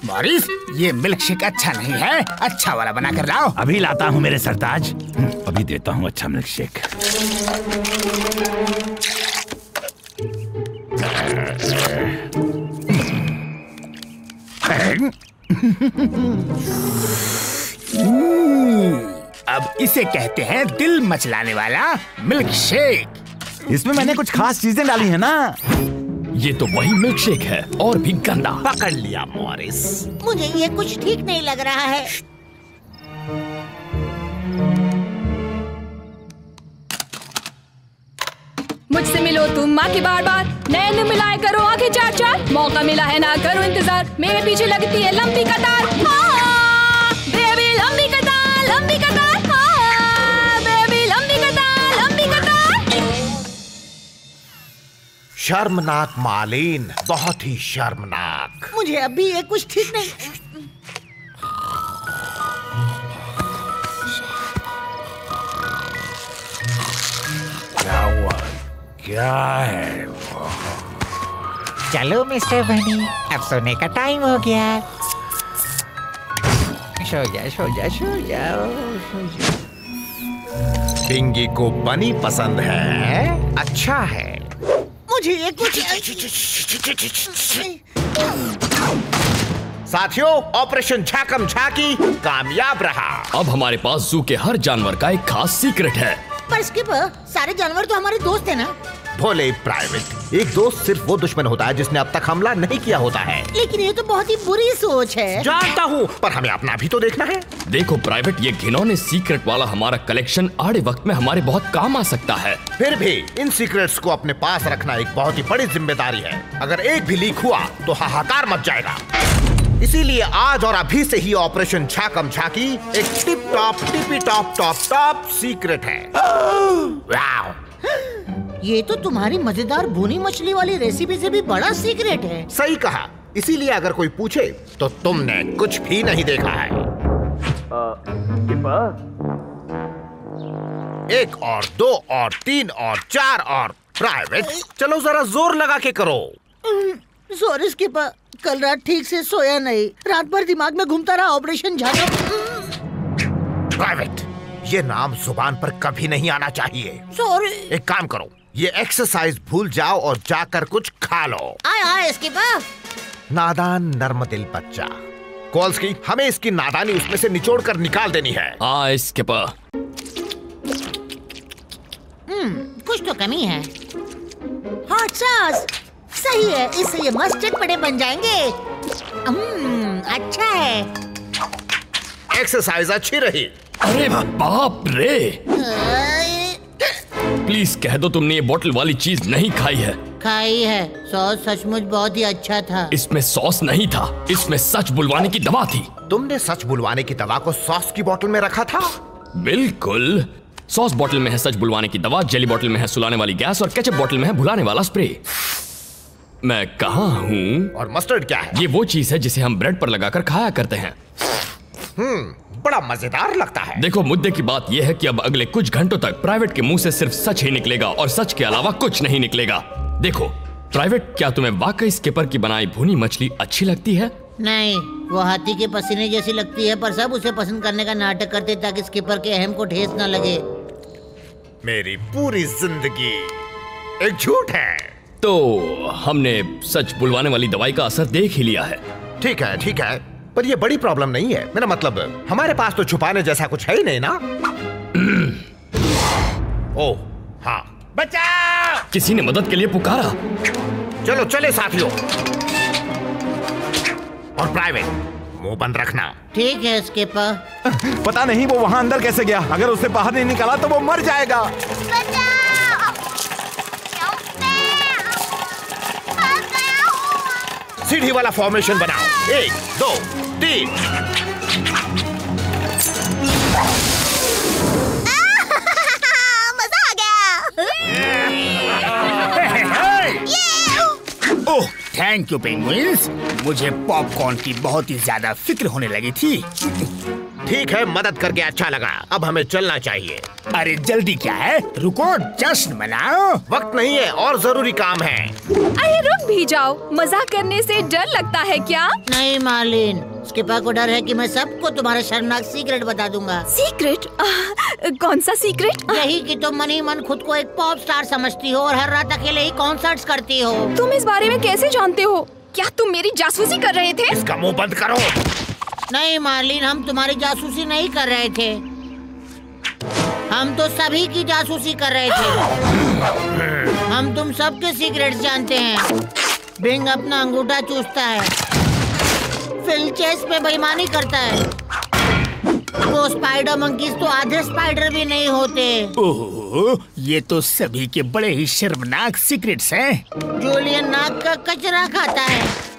Morris, ये milk shake अच्छा नहीं है, अच्छा वाला बना कर लाओ। अभी लाता हूँ मेरे सरताज, अभी देता हूँ अच्छा मिल्क शेक। अब इसे कहते हैं दिल मचलाने वाला मिल्क शेक। इसमें मैंने कुछ खास चीजें डाली है ना। ये तो वही मिल्क शेक है और भी गंदा। पकड़ लिया मॉरिस। मुझे ये कुछ ठीक नहीं लग रहा है। मुझसे मिलो तुम माँ की बार बार, नैन मिलाए करो आंखें चार चार, मौका मिला है ना करो इंतजार, मेरे पीछे लगती है लंबी कतार। बेबी लंबी कतार, लंबी कतार, बेबी लंबी कतार, लंबी कतार। शर्मनाक मालिन, बहुत ही शर्मनाक। मुझे अभी ये कुछ ठीक नहीं। क्या है वो? चलो मिस्टर बनी, अब सोने का टाइम हो गया। सो जा, सो जा, सो जाओ, सो जाओ। पिंगी को बनी पसंद है, अच्छा है। मुझे ये कुछ। साथियों, ऑपरेशन झाकम झाकी कामयाब रहा। अब हमारे पास जू के हर जानवर का एक खास सीक्रेट है। पर स्किपर, सारे जानवर तो हमारे दोस्त हैं ना? भोले प्राइवेट, एक दोस्त सिर्फ वो दुश्मन होता है जिसने अब तक हमला नहीं किया होता है। लेकिन ये तो बहुत ही बुरी सोच है। जानता हूँ, पर हमें अपना भी तो देखना है। देखो प्राइवेट, ये घिनौने सीक्रेट वाला हमारा कलेक्शन आड़े वक्त में हमारे बहुत काम आ सकता है। फिर भी इन सीक्रेट्स को अपने पास रखना एक बहुत ही बड़ी जिम्मेदारी है। अगर एक भी लीक हुआ तो हाहाकार मच जाएगा। इसीलिए आज और अभी से ही ऑपरेशन झाकम झाकी एक tip top tippy top top top secret है। वाव! ये तो तुम्हारी मजेदार भुनी मछली वाली रेसिपी से भी बड़ा सीक्रेट है। सही कहा। इसीलिए अगर कोई पूछे तो तुमने कुछ भी नहीं देखा है। एक और दो और तीन और चार और प्राइवेट, चलो जरा जोर लगा के करो। सॉरी स्किपर, कल रात ठीक से सोया नहीं, रात भर दिमाग में घूमता रहा ऑपरेशन झाकम। प्राइवेट, ये नाम जुबान पर कभी नहीं आना चाहिए। सॉरी। एक काम करो, ये एक्सरसाइज भूल जाओ और जाकर कुछ खा लो। आए आए स्किपर। नादान नर्म दिल बच्चा। कोल्स्की, हमें इसकी नादानी उसमें से निचोड़ कर निकाल देनी है। हाँ स्किपर। कुछ तो कमी है। हॉट सॉस सही है, इससे ये मस्त चटपटे बन जाएंगे। अच्छा है। एक्सरसाइज अच्छी रही। अरे बाप रे, प्लीज कह दो तुमने ये बोतल वाली चीज नहीं खाई है। खाई है, सॉस सचमुच बहुत ही अच्छा था। इसमें सॉस नहीं था, इसमें सच बुलवाने की दवा थी। तुमने सच बुलवाने की दवा को सॉस की बोतल में रखा था? बिल्कुल। सॉस बोतल में है सच बुलवाने की दवा, जेली बोतल में है सुलाने वाली गैस और केचप बोतल में है भुलाने वाला स्प्रे। मैं कहाँ हूँ? और मस्टर्ड क्या है? ये वो चीज है जिसे हम ब्रेड पर लगाकर खाया करते हैं। बड़ा मजेदार लगता है। देखो, मुद्दे की बात यह है कि अब अगले कुछ घंटों तक प्राइवेट के मुंह से सिर्फ सच ही निकलेगा और सच के अलावा कुछ नहीं निकलेगा। देखो प्राइवेट, क्या तुम्हें वाकई स्किपर की बनाई भुनी मछली अच्छी लगती है? नहीं, वो हाथी के पसीने जैसी लगती है, पर सब उसे पसंद करने का नाटक करते ताकि स्किपर के अहम को ठेस न लगे। मेरी पूरी जिंदगी एक झूठ है। तो हमने सच बुलवाने वाली दवाई का असर देख ही लिया है। ठीक है, पर ये बड़ी प्रॉब्लम नहीं है। मेरा मतलब, हमारे पास तो छुपाने जैसा कुछ है ही नहीं ना। ओह हाँ, बचाओ! किसी ने मदद के लिए पुकारा। चलो चले साथियों। और प्राइवेट, मुंह बंद रखना। ठीक है स्किपर। पता नहीं वो वहाँ अंदर कैसे गया। अगर उसे बाहर नहीं निकाला तो वो मर जाएगा। सीढ़ी वाला फॉर्मेशन बनाओ। 1 2 3। मजा आ गया। ओह, थैंक यू पेंगुइन्स। मुझे पॉपकॉर्न की बहुत ही ज्यादा फिक्र होने लगी थी। ठीक है, मदद करके अच्छा लगा। अब हमें चलना चाहिए। अरे जल्दी क्या है, रुको, जश्न मनाओ। वक्त नहीं है और जरूरी काम है। अरे रुक भी जाओ, मजाक करने से डर लगता है क्या? नहीं मार्लिन, स्किपर को डर है कि मैं सबको तुम्हारा शर्मनाक सीक्रेट बता दूंगा। सीक्रेट? कौन सा सीक्रेट? यही कि तुम मन ही मन खुद को एक पॉप स्टार समझती हो और हर रात अकेले ही कॉन्सर्ट्स करती हो। तुम इस बारे में कैसे जानते हो? क्या तुम मेरी जासूसी कर रहे थे? इसका मुंह बंद करो। नहीं मार्लिन, हम तुम्हारी जासूसी नहीं कर रहे थे, हम तो सभी की जासूसी कर रहे थे। हम तुम सबके सीक्रेट्स जानते हैं। बिंग अपना अंगूठा चूसता है, फिल चेस में बेईमानी करता है, वो स्पाइडर मंकीज तो आधे स्पाइडर भी नहीं होते। ओह, ये तो सभी के बड़े ही शर्मनाक सीक्रेट्स हैं। जूलियन नाक का कचरा खाता है।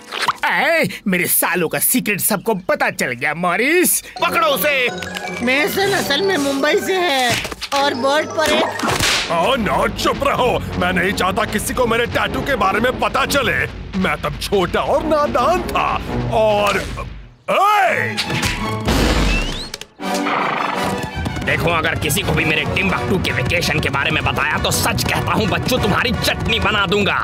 मेरे सालों का सीक्रेट सबको पता चल गया। मॉरिस, पकड़ो उसे। मेसन असल में मुंबई से है और बर्ड पर एक। ना चुप रहो, मैं नहीं चाहता किसी को मेरे टैटू के बारे में पता चले। मैं तब छोटा और नादान था और देखो, अगर किसी को भी मेरे टिम्बक्टू के वेकेशन के बारे में बताया तो सच कहता हूँ बच्चों, तुम्हारी चटनी बना दूंगा।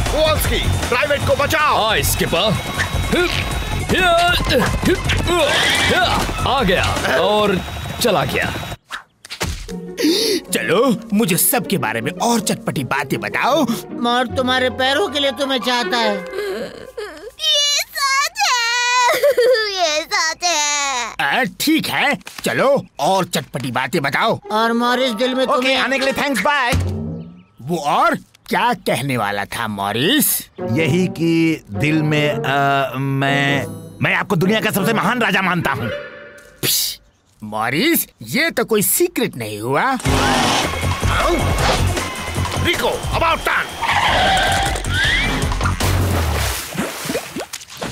वॉल्स्की, प्राइवेट को बचाओ। स्किपर। आ गया और चला गया। चलो मुझे सबके बारे में और चटपटी बातें बताओ। मौत तुम्हारे पैरों के लिए तुम्हें चाहता है। ये सच है, ये सच है। ठीक है, चलो और चटपटी बातें बताओ। और मॉरिस दिल में तुम्हें आने के लिए थैंक्स, बाय। वो और क्या कहने वाला था मॉरिस? यही कि दिल में मैं आपको दुनिया का सबसे महान राजा मानता हूँ। मॉरिस, ये तो कोई सीक्रेट नहीं हुआ। रिको, अबाउट टाइम।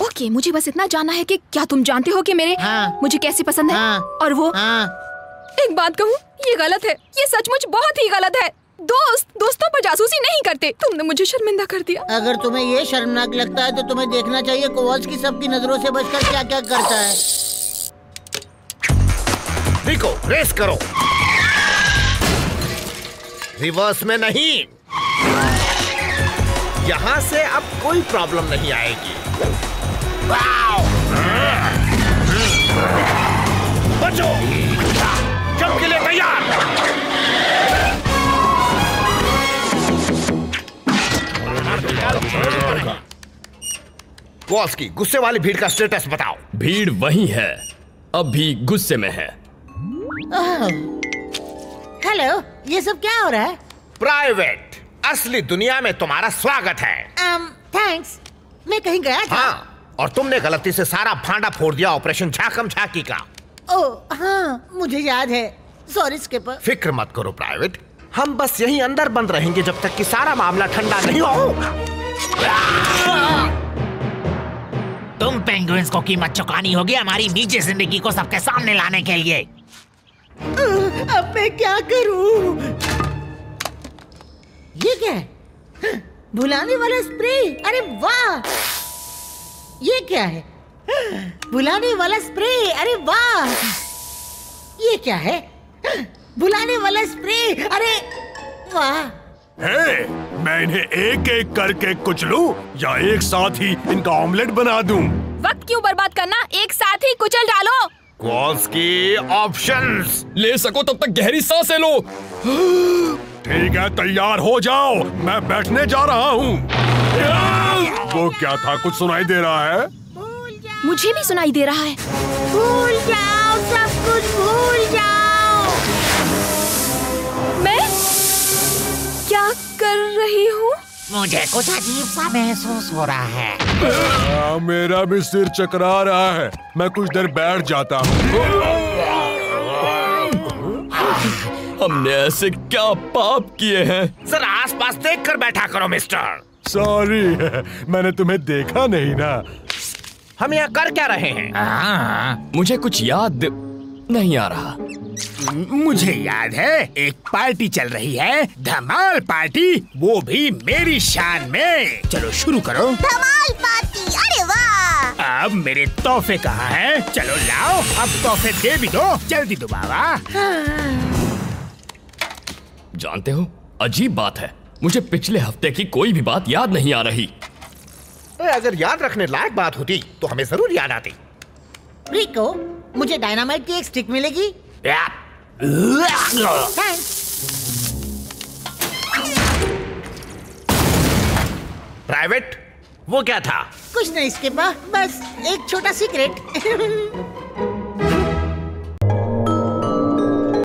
ओके, मुझे बस इतना जानना है कि क्या तुम जानते हो कि मुझे कैसे पसंद है? और वो एक बात कहूँ, ये गलत है, ये सचमुच बहुत ही गलत है। दोस्तों पर जासूसी नहीं करते। तुमने मुझे शर्मिंदा कर दिया। अगर तुम्हें ये शर्मनाक लगता है तो तुम्हें देखना चाहिए कोवाल्स्की सबकी नजरों से बचकर क्या क्या करता है। रिको, रेस करो। रिवर्स में नहीं। यहाँ से अब कोई प्रॉब्लम नहीं आएगी। बचो, जंप के लिए तैयार। वॉल्स्की, गुस्से वाली भीड़ का स्टेटस बताओ। भीड़ वही है, अब भी गुस्से में है। हेलो, ये सब क्या हो रहा है? प्राइवेट, असली दुनिया में तुम्हारा स्वागत है। थैंक्स, मैं कहीं गया था। हाँ, और तुमने गलती से सारा भांडा फोड़ दिया ऑपरेशन झाकम झाकी का। ओह हाँ, मुझे याद है। Sorry skipper. फिक्र मत करो प्राइवेट, हम बस यहीं अंदर बंद रहेंगे जब तक कि सारा मामला ठंडा नहीं हो। तुम पेंगुइन्स को कीमत चुकानी होगी हमारी निजी जिंदगी को सबके सामने लाने के लिए। अब मैं क्या करूं? ये क्या है? भुलाने वाला स्प्रे। अरे वाह! ये क्या है? भुलाने वाला स्प्रे। अरे वाह! ये क्या है? भुलाने वाला स्प्रे। अरे वाह! मैं इन्हें एक एक करके कुचलूं या एक साथ ही इनका ऑमलेट बना दूं? वक्त क्यों बर्बाद करना, एक साथ ही कुचल डालो। Walski, options. ले सको तब तक गहरी सांसें लो। ठीक है, तैयार हो जाओ, मैं बैठने जा रहा हूँ। वो क्या था, कुछ सुनाई दे रहा है? मुझे भी सुनाई दे रहा है। भूल जाओ, सब कुछ भूल जाओ। मैं क्या कर रही हूँ? मुझे कुछ अजीब सा महसूस हो रहा है। मेरा भी सिर चकरा रहा है, मैं कुछ देर बैठ जाता हूँ। हमने ऐसे क्या पाप किए हैं? जरा आसपास देखकर बैठा करो मिस्टर। सॉरी, मैंने तुम्हें देखा नहीं ना। हम यहाँ कर क्या रहे हैं? मुझे कुछ याद नहीं आ रहा। मुझे याद है, एक पार्टी चल रही है, धमाल पार्टी, वो भी मेरी शान में। चलो शुरू करो। धमाल पार्टी, अरे वाह! अब मेरे तोहफे कहाँ हैं? चलो लाओ, अब तोहफे दे भी दो, जल्दी दो बाबा। जानते हो, अजीब बात है, मुझे पिछले हफ्ते की कोई भी बात याद नहीं आ रही। अगर याद रखने लायक बात होती तो हमें जरूर याद आती। रिको, मुझे डायनामाइट की एक स्टिक मिलेगी? थैंक्स। प्राइवेट, वो क्या था? कुछ नहीं, इसके बाद बस एक छोटा सीक्रेट।